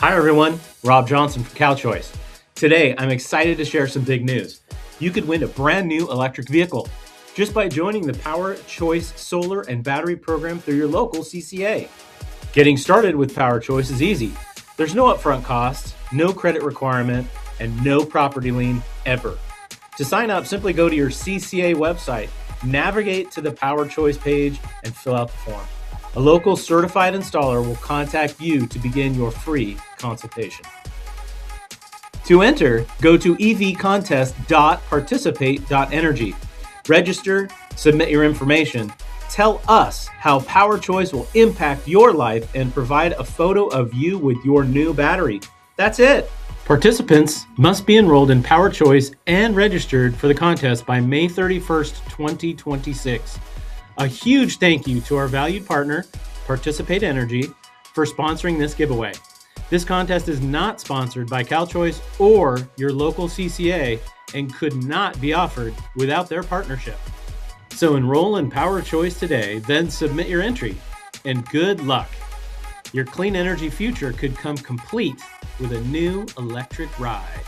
Hi everyone, Rob Johnson from CalChoice. Today, I'm excited to share some big news. You could win a brand new electric vehicle just by joining the Power Choice Solar and Battery Program through your local CCA. Getting started with Power Choice is easy. There's no upfront costs, no credit requirement, and no property lien ever. To sign up, simply go to your CCA website, navigate to the Power Choice page, and fill out the form. A local certified installer will contact you to begin your free consultation. To enter, go to EVContest.Participate.Energy. Register, submit your information, tell us how Power Choice will impact your life, and provide a photo of you with your new battery. That's it. Participants must be enrolled in Power Choice and registered for the contest by May 31st, 2026. A huge thank you to our valued partner, Participate.Energy, for sponsoring this giveaway. This contest is not sponsored by CalChoice or your local CCA and could not be offered without their partnership. So enroll in Power Choice today, then submit your entry, and good luck. Your clean energy future could come complete with a new electric ride.